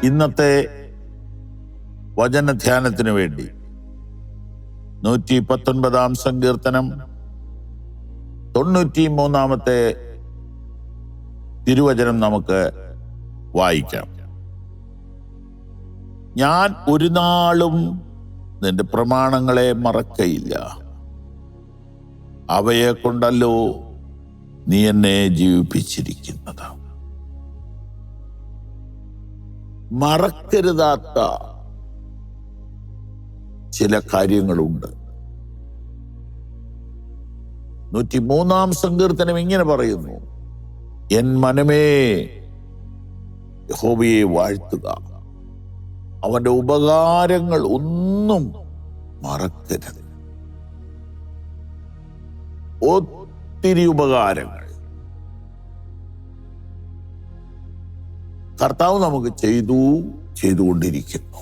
ഇന്നത്തെ വചനധ്യാനത്തിനു വേണ്ടി 119 സങ്കീർത്തനം 93 തിരുവചനം നമുക്ക് വായിക്കാം. ഞാൻ ഒരു നാളും നിന്റെ പ്രമാണങ്ങളെ മറക്കയില്ല. അവയെ കൊണ്ടല്ലോ നീ എന്നെ ജീവിപ്പിച്ചിരിക്കുന്നത്. മറക്കരുതാത്ത ചില കാര്യങ്ങളുണ്ട്. 103 സങ്കീർത്തനം ഇങ്ങനെ പറയുന്നു, എൻ മനമേ യഹോവയെ വാഴ്ത്തുക, അവന്റെ ഉപകാരങ്ങൾ ഒന്നും മറക്കരുത്. ഒത്തിരി ഉപകാരങ്ങൾ കർത്താവ് നമുക്ക് ചെയ്തുകൊണ്ടിരിക്കുന്നു.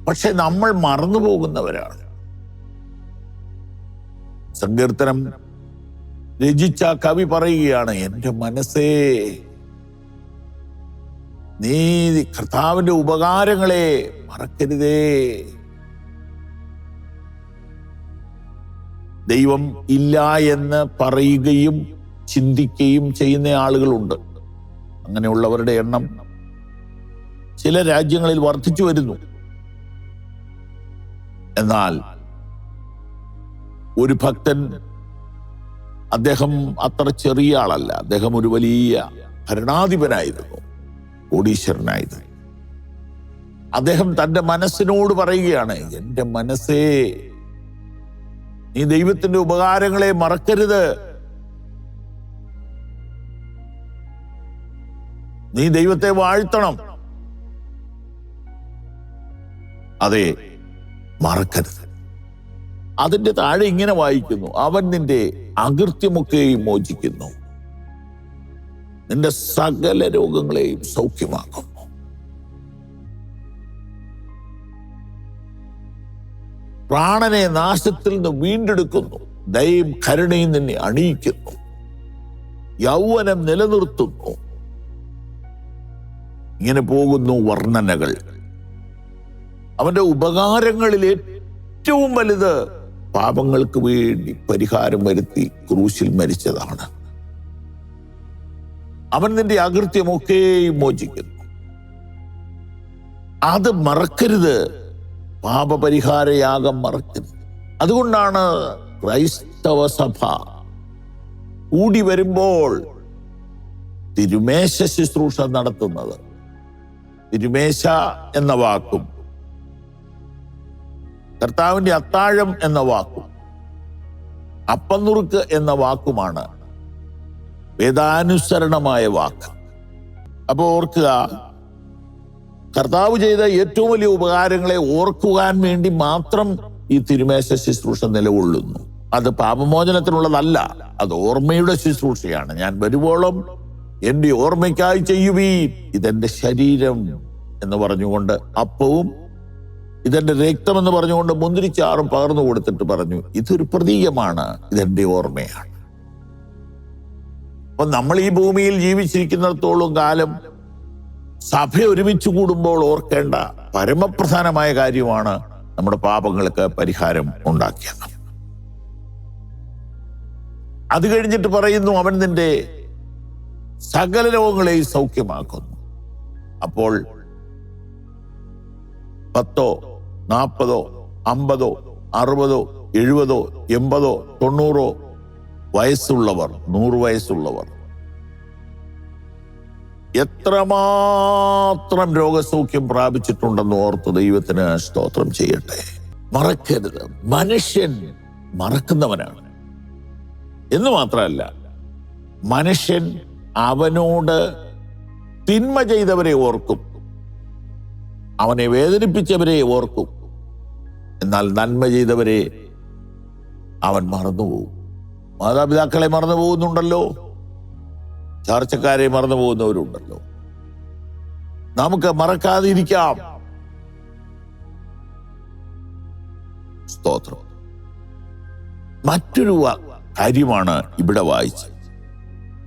പക്ഷെ നമ്മൾ മറന്നു പോകുന്നവരാണ്. സങ്കീർത്തനം രചിച്ച കവി പറയുകയാണ്, എന്റെ മനസ്സേ നീ കർത്താവിന്റെ ഉപകാരങ്ങളെ മറക്കരുതേ. ദൈവം ഇല്ല എന്ന് പറയുകയും ചിന്തിക്കുകയും ചെയ്യുന്ന ആളുകളുണ്ട്. അങ്ങനെയുള്ളവരുടെ എണ്ണം ചില രാജ്യങ്ങളിൽ വർദ്ധിച്ചു വരുന്നു. എന്നാൽ ഒരു ഭക്തൻ, അദ്ദേഹം അത്ര ചെറിയ ആളല്ല, അദ്ദേഹം ഒരു വലിയ ഭരണാധിപനായിരുന്നു, കോടീശ്വരനായിരുന്നു. അദ്ദേഹം തന്റെ മനസ്സിനോട് പറയുകയാണ്, എന്റെ മനസ്സേ നീ ദൈവത്തിന്റെ ഉപകാരങ്ങളെ മറക്കരുത്. നീ ദൈവത്തെ വാഴ്ത്തണം. അതെ, മറക്കരുത്. അതിന്റെ താഴെ ഇങ്ങനെ വായിക്കുന്നു, അവൻ നിന്റെ അകൃത്യമൊക്കെയും മോചിക്കുന്നു, നിന്റെ സകല രോഗങ്ങളെയും സൗഖ്യമാക്കുന്നു. പ്രാണനെ നാശത്തിൽ നിന്ന് വീണ്ടെടുക്കുന്നു, ദയയും കരുണയും നിന്നെ അണിയിക്കുന്നു, യൗവനം നിലനിർത്തുന്നു. ഇങ്ങനെ പോകുന്നു വർണ്ണനകൾ. അവന്റെ ഉപകാരങ്ങളിൽ ഏറ്റവും വലുത് പാപങ്ങൾക്ക് വേണ്ടി പരിഹാരം വരുത്തി ക്രൂശിൽ മരിച്ചതാണ്. അവൻ നിന്റെ അകൃത്യമൊക്കെയും മോചിക്കുന്നു. അത് മറക്കരുത്. പാപപരിഹാരയാഗം മറക്കരുത്. അതുകൊണ്ടാണ് ക്രൈസ്തവ സഭ കൂടി വരുമ്പോൾ തിരുമേശ ശുശ്രൂഷ നടത്തുന്നത്. തിരുമേശ എന്ന വാക്കും കർത്താവിന്റെ അത്താഴം എന്ന വാക്കും അപ്പനുറുക്ക് എന്ന വാക്കുമാണ് വേദാനുസരണമായ വാക്ക്. അപ്പൊ ഓർക്കുക, കർത്താവ് ചെയ്ത ഏറ്റവും വലിയ ഉപകാരങ്ങളെ ഓർക്കുവാൻ വേണ്ടി മാത്രം ഈ തിരുമേശ ശുശ്രൂഷ നിലകൊള്ളുന്നു. അത് പാപമോചനത്തിനുള്ളതല്ല, അത് ഓർമ്മയുടെ ശുശ്രൂഷയാണ്. ഞാൻ വരുവോളം എന്റെ ഓർമ്മയ്ക്കായി ചെയ്യുവീൻ, ഇതെന്റെ ശരീരം എന്ന് പറഞ്ഞുകൊണ്ട് അപ്പവും ഇതെന്റെ രക്തം എന്ന് പറഞ്ഞുകൊണ്ട് മുന്തിരിച്ചാറും പകർന്നു കൊടുത്തിട്ട് പറഞ്ഞു, ഇതൊരു പ്രതീകമാണ്, ഇതെന്റെ ഓർമ്മയാണ്. അപ്പൊ നമ്മൾ ഈ ഭൂമിയിൽ ജീവിച്ചിരിക്കുന്നിടത്തോളം കാലം സഭ ഒരുമിച്ച് കൂടുമ്പോൾ ഓർക്കേണ്ട പരമപ്രധാനമായ കാര്യമാണ് നമ്മുടെ പാപങ്ങൾക്ക് പരിഹാരം ഉണ്ടാക്കിയത്. അത് കഴിഞ്ഞിട്ട് പറയുന്നു, അവൻ നിന്റെ സകല രോഗങ്ങളെയും സൗഖ്യമാക്കുന്നു. അപ്പോൾ 10, 40, 50, 60, 70, 80, 90 വയസ്സുള്ളവർ, 100 വയസ്സുള്ളവർ എത്രമാത്രം രോഗസൗഖ്യം പ്രാപിച്ചിട്ടുണ്ടെന്ന് ഓർത്ത് ദൈവത്തിന് സ്തോത്രം ചെയ്യട്ടെ. മറക്കരുത്. മനുഷ്യൻ മറക്കുന്നവനാണ് എന്ന് മാത്രമല്ല, മനുഷ്യൻ അവനോട് തിന്മ ചെയ്തവരെ ഓർക്കും, അവനെ വേദനിപ്പിച്ചവരെ ഓർക്കും. എന്നാൽ നന്മ ചെയ്തവരെ അവൻ മറന്നുപോകും. മാതാപിതാക്കളെ മറന്നു പോകുന്നുണ്ടല്ലോ, ചാർച്ചക്കാരെ മറന്നു പോകുന്നവരുണ്ടല്ലോ. നമുക്ക് മറക്കാതിരിക്കാം. സ്തോത്രം. മറ്റൊരു കാര്യമാണ് ഇവിടെ വായിച്ചത്.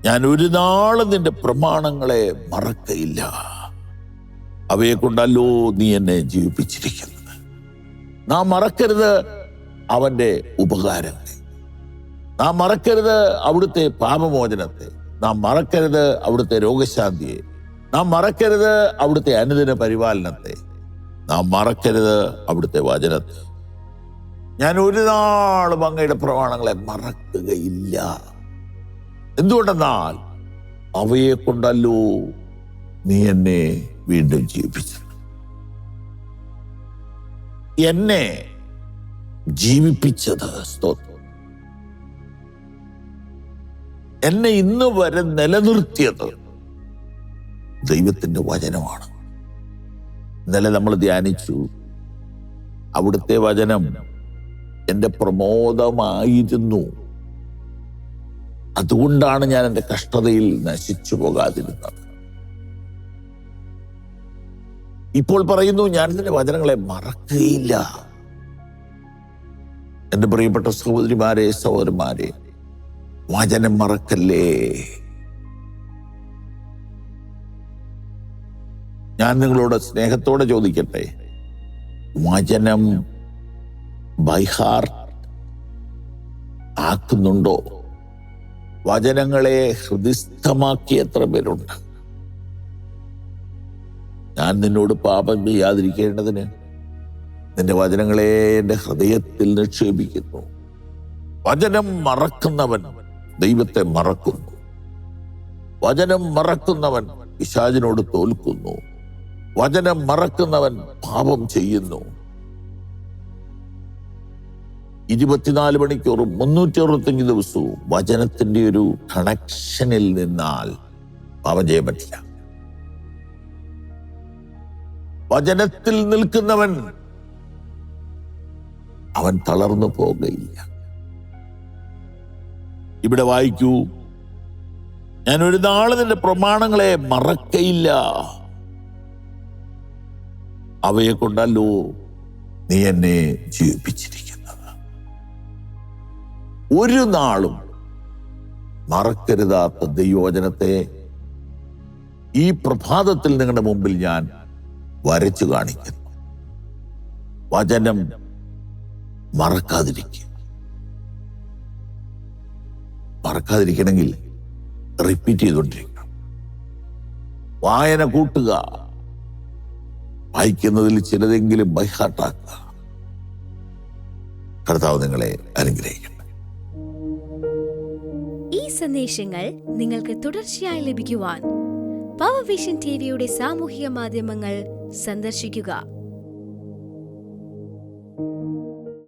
ഞാൻ ഒരു നാളും നിന്റെ പ്രമാണങ്ങളെ മറക്കയില്ല. അവയെ കൊണ്ടല്ലോ നീ എന്നെ ജീവിപ്പിച്ചിരിക്കുന്നത്. നാം മറക്കരുത് അവന്റെ ഉപകാരങ്ങളെ. നാം മറക്കരുത് അവിടുത്തെ പാപമോചനത്തെ. നാം മറക്കരുത് അവിടുത്തെ രോഗശാന്തിയെ. നാം മറക്കരുത് അവിടുത്തെ അനുദിന പരിപാലനത്തെ. നാം മറക്കരുത് അവിടുത്തെ വചനത്തെ. ഞാൻ ഒരു നാളും അങ്ങയുടെ പ്രമാണങ്ങളെ മറക്കുകയില്ല. എന്തുകൊണ്ടെന്നാൽ അവയെ കൊണ്ടല്ലോ നീ എന്നെ വീണ്ടും ജീവിപ്പിച്ചത്. എന്നെ ജീവിപ്പിച്ചത് സ്തോത്രം. എന്നെ ഇന്ന് വരെ നിലനിർത്തിയത് ദൈവത്തിന്റെ വചനമാണ്. ഇന്നലെ നമ്മൾ ധ്യാനിച്ചു, അവിടുത്തെ വചനം എൻ്റെ പ്രമോദമായിരുന്നു. അതുകൊണ്ടാണ് ഞാൻ എൻ്റെ കഷ്ടതയിൽ നശിച്ചു പോകാതിരുന്നത്. ഇപ്പോൾ പറയുന്നു, ഞാൻ ഇതിന്റെ വചനങ്ങളെ മറക്കുകയില്ല. എൻ്റെ പ്രിയപ്പെട്ട സഹോദരിമാരെ, സഹോദരന്മാരെ, വചനം മറക്കല്ലേ. ഞാൻ നിങ്ങളോട് സ്നേഹത്തോടെ ചോദിക്കട്ടെ, വചനം ബൈ ഹാർട്ട് ആക്കുന്നുണ്ടോ? വചനങ്ങളെ ഹൃദിസ്ഥമാക്കി എത്ര പേരുണ്ട്? ഞാൻ നിന്നോട് പാപം ചെയ്യാതിരിക്കേണ്ടതിന് നിന്റെ വചനങ്ങളെ എൻ്റെ ഹൃദയത്തിൽ നിക്ഷേപിക്കുന്നു. വചനം മറക്കുന്നവൻ ദൈവത്തെ മറക്കുന്നു. വചനം മറക്കുന്നവൻ പിശാചിനോട് തോൽക്കുന്നു. വചനം മറക്കുന്നവൻ പാപം ചെയ്യുന്നു. 24 മണിക്കൂറും 365 ദിവസവും വചനത്തിന്റെ ഒരു കണക്ഷനിൽ നിന്നാൽ പാപം ചെയ്യാൻ പറ്റില്ല. വചനത്തിൽ നിൽക്കുന്നവൻ അവൻ തളർന്നു പോകുകയില്ല. ഇവിടെ വായിക്കൂ, ഞാൻ ഒരു നാള് നിന്റെ പ്രമാണങ്ങളെ മറക്കയില്ല. അവയെ കൊണ്ടല്ലോ നീ എന്നെ ജീവിപ്പിച്ചിരിക്കുന്നത്. ഒരു നാളും മറക്കരുതാത്ത ദൈവവചനത്തെ ഈ പ്രഭാതത്തിൽ നിങ്ങളുടെ മുമ്പിൽ ഞാൻ വരച്ചു കാണിക്കുന്നു. വചനം മറക്കാതിരിക്കുക. മറക്കാതിരിക്കണമെങ്കിൽ റിപ്പീറ്റ് ചെയ്തുകൊണ്ടിരിക്കണം. വായന കൂട്ടുക. വായിക്കുന്നതിൽ ചിലതെങ്കിലും ബൈഹാർട്ടാക്കുക. കർത്താവ് നിങ്ങളെ അനുഗ്രഹിക്കട്ടെ. ഈ സന്ദേശങ്ങൾ നിങ്ങൾക്ക് തുടർച്ചയായി ലഭിക്കുവാൻ പവർ വിഷൻ ടിവിയുടെ സാമൂഹിക മാധ്യമങ്ങൾ സന്ദർശിക്കുക.